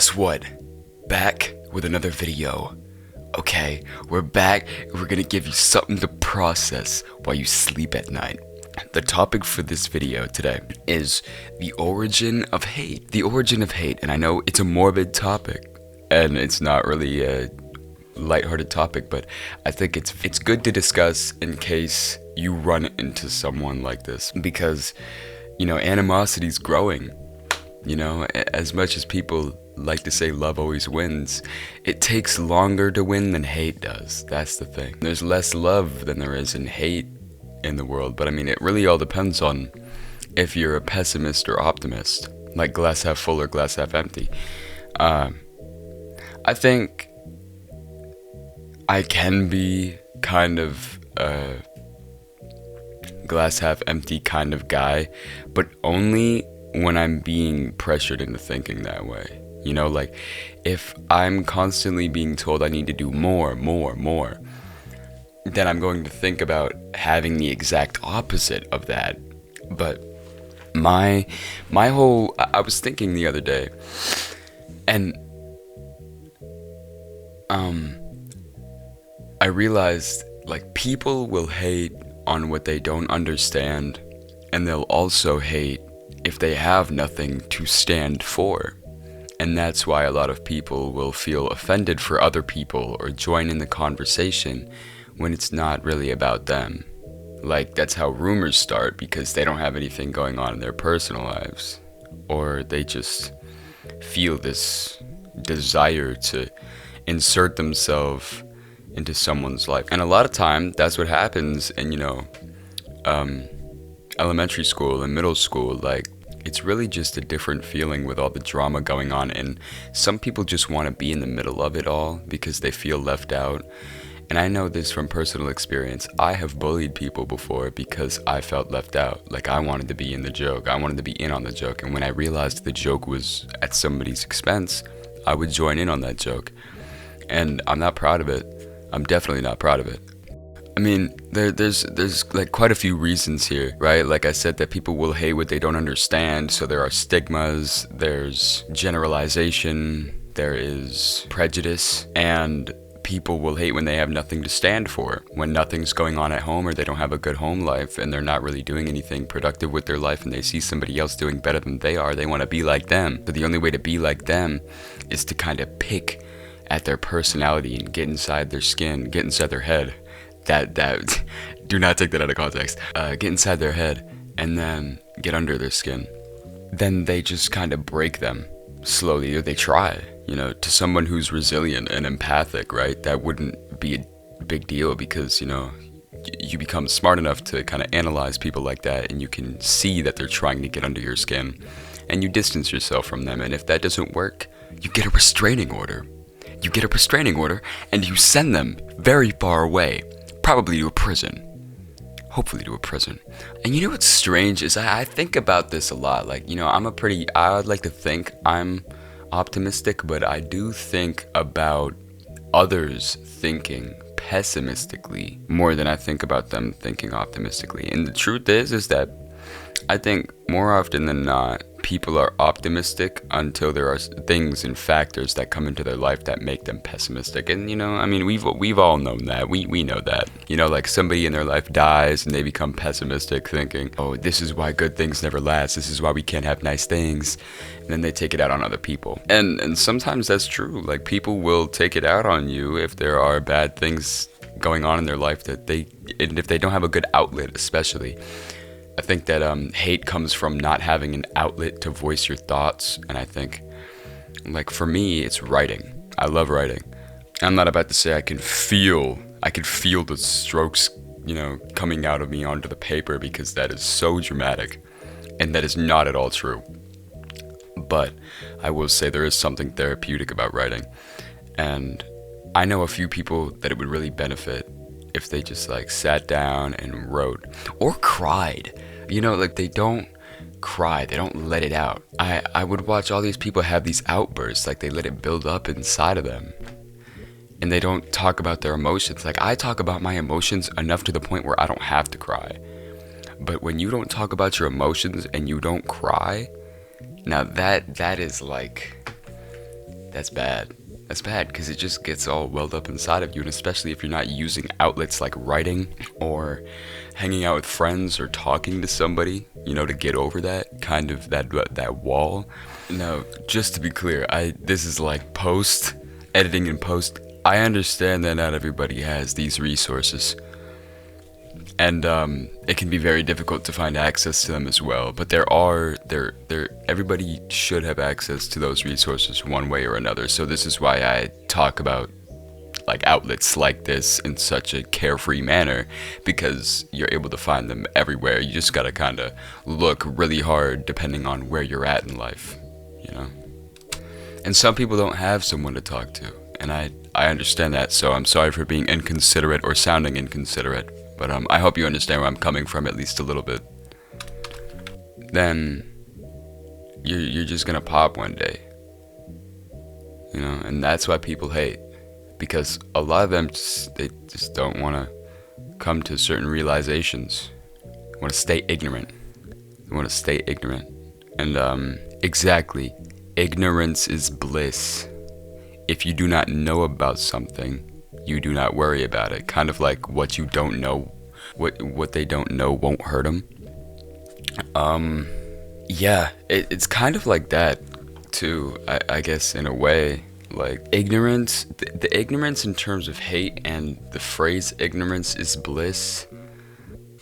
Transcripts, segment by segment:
Guess what? Back with another video. Okay, we're back. We're gonna give you something to process while you sleep at night. The topic for this video today is the origin of hate. The origin of hate, and I know it's a morbid topic, and it's not really a lighthearted topic, but I think it's good to discuss in case you run into someone like this, because animosity's growing. As much as people like to say love always wins, it takes longer to win than hate does. That's the thing. There's less love than there is in hate in the world, but I mean, it really all depends on if you're a pessimist or optimist, like glass half full or glass half empty. I think I can be kind of a glass half empty kind of guy, but only when I'm being pressured into thinking that way. Like if I'm constantly being told I need to do more, then I'm going to think about having the exact opposite of that. But my whole, I was thinking the other day, and I realized, like, people will hate on what they don't understand, and they'll also hate if they have nothing to stand for. And that's why a lot of people will feel offended for other people or join in the conversation when it's not really about them. Like, that's how rumors start, because they don't have anything going on in their personal lives, or they just feel this desire to insert themselves into someone's life. And a lot of time that's what happens in elementary school and middle school. Like, it's really just a different feeling with all the drama going on, and some people just want to be in the middle of it all because they feel left out. And I know this from personal experience. I have bullied people before because I felt left out. Like, I wanted to be in the joke. I wanted to be in on the joke. And when I realized the joke was at somebody's expense, I would join in on that joke. And I'm not proud of it. I'm definitely not proud of it. I mean, there's like quite a few reasons here, right? Like I said, that people will hate what they don't understand. So there are stigmas, there's generalization, there is prejudice, and people will hate when they have nothing to stand for, when nothing's going on at home, or they don't have a good home life and they're not really doing anything productive with their life, and they see somebody else doing better than they are. They want to be like them. So the only way to be like them is to kind of pick at their personality and get inside their skin, get inside their head. That do not take that out of context. Get inside their head and then get under their skin. Then they just kind of break them slowly, or they try. To someone who's resilient and empathic, right? That wouldn't be a big deal, because you become smart enough to kind of analyze people like that, and you can see that they're trying to get under your skin, and you distance yourself from them. And if that doesn't work, you get a restraining order. You get a restraining order and you send them very far away, probably to a prison. Hopefully to a prison. And what's strange is I think about this a lot. Like, I would like to think I'm optimistic, but I do think about others thinking pessimistically more than I think about them thinking optimistically. And the truth is that I think more often than not, people are optimistic until there are things and factors that come into their life that make them pessimistic. And we've all known that. We know that. Like somebody in their life dies and they become pessimistic, thinking, oh, this is why good things never last. This is why we can't have nice things. And then they take it out on other people. And sometimes that's true. Like, people will take it out on you if there are bad things going on in their life and if they don't have a good outlet, especially. I think that hate comes from not having an outlet to voice your thoughts. And I think, like, for me, it's writing. I love writing. I'm not about to say I can feel the strokes, coming out of me onto the paper, because that is so dramatic, and that is not at all true. But I will say there is something therapeutic about writing. And I know a few people that it would really benefit if they just, like, sat down and wrote or cried. Like, they don't cry, they don't let it out. I would watch all these people have these outbursts, like they let it build up inside of them, and they don't talk about their emotions. Like, I talk about my emotions enough to the point where I don't have to cry. But when you don't talk about your emotions and you don't cry, now that is like, that's bad. That's bad because it just gets all welled up inside of you, and especially if you're not using outlets like writing or hanging out with friends or talking to somebody, to get over that kind of that wall. Now, just to be clear, this is like post editing and post. I understand that not everybody has these resources, and it can be very difficult to find access to them as well. But everybody should have access to those resources one way or another. So this is why I talk about like outlets like this in such a carefree manner, because you're able to find them everywhere. You just gotta kind of look really hard depending on where you're at in life, And some people don't have someone to talk to, and I understand that. So I'm sorry for being inconsiderate or sounding inconsiderate. But I hope you understand where I'm coming from at least a little bit. Then you're just gonna pop one day, and that's why people hate, because a lot of them they just don't want to come to certain realizations. They want to stay ignorant. And exactly, ignorance is bliss. If you do not know about something, you do not worry about it. Kind of like what you don't know, what they don't know won't hurt them. Yeah, it's kind of like that too, I guess, in a way. Like ignorance, the ignorance in terms of hate, and the phrase ignorance is bliss.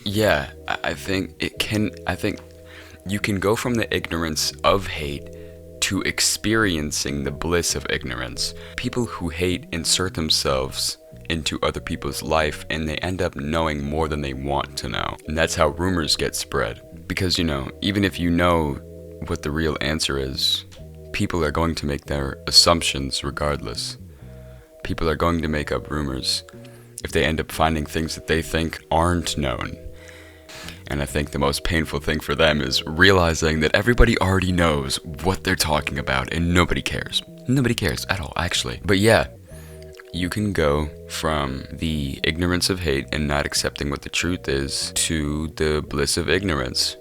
Yeah, I think you can go from the ignorance of hate to experiencing the bliss of ignorance. People who hate insert themselves into other people's life, and they end up knowing more than they want to know. And that's how rumors get spread. Because, even if you know what the real answer is, people are going to make their assumptions regardless. People are going to make up rumors if they end up finding things that they think aren't known. And I think the most painful thing for them is realizing that everybody already knows what they're talking about, and nobody cares. Nobody cares at all, actually. But yeah, you can go from the ignorance of hate and not accepting what the truth is to the bliss of ignorance.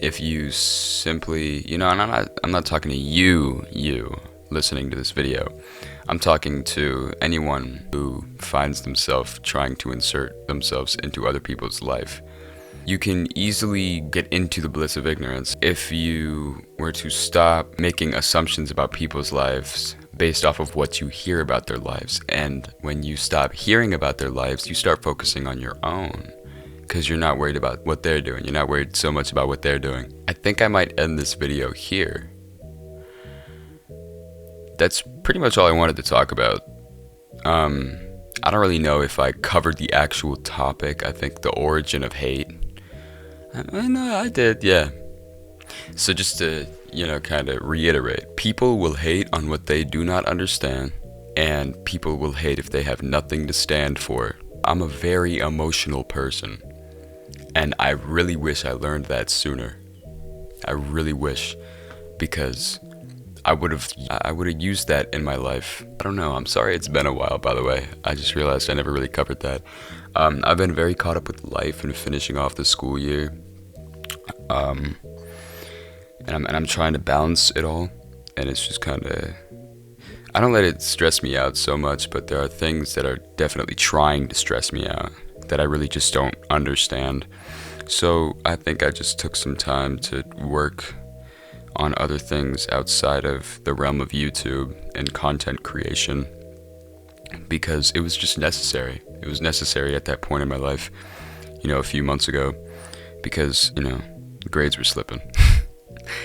If you simply, and I'm not talking to you listening to this video. I'm talking to anyone who finds themselves trying to insert themselves into other people's life. You can easily get into the bliss of ignorance if you were to stop making assumptions about people's lives based off of what you hear about their lives. And when you stop hearing about their lives, you start focusing on your own, because you're not worried about what they're doing. You're not worried so much about what they're doing. I think I might end this video here. That's pretty much all I wanted to talk about. I don't really know if I covered the actual topic. I think the origin of hate. No, I did, yeah. So just to, kind of reiterate, people will hate on what they do not understand, and people will hate if they have nothing to stand for. I'm a very emotional person, and I really wish I learned that sooner. I really wish, because I would have used that in my life. I don't know. I'm sorry it's been a while, by the way. I just realized I never really covered that. I've been very caught up with life and finishing off the school year. And I'm trying to balance it all, and it's just kind of, I don't let it stress me out so much, but there are things that are definitely trying to stress me out that I really just don't understand. So I think I just took some time to work on other things outside of the realm of YouTube and content creation, because it was just necessary. It was necessary at that point in my life, a few months ago, because, grades were slipping.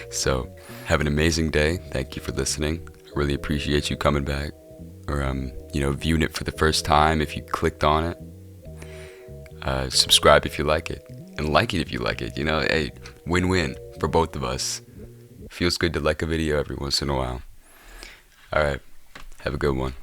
So have an amazing day. Thank you for listening. I really appreciate you coming back, or viewing it for the first time if you clicked on it. Subscribe if you like it, and like it if you like it. Hey, win-win for both of us. Feels good to like a video every once in a while. Alright, have a good one.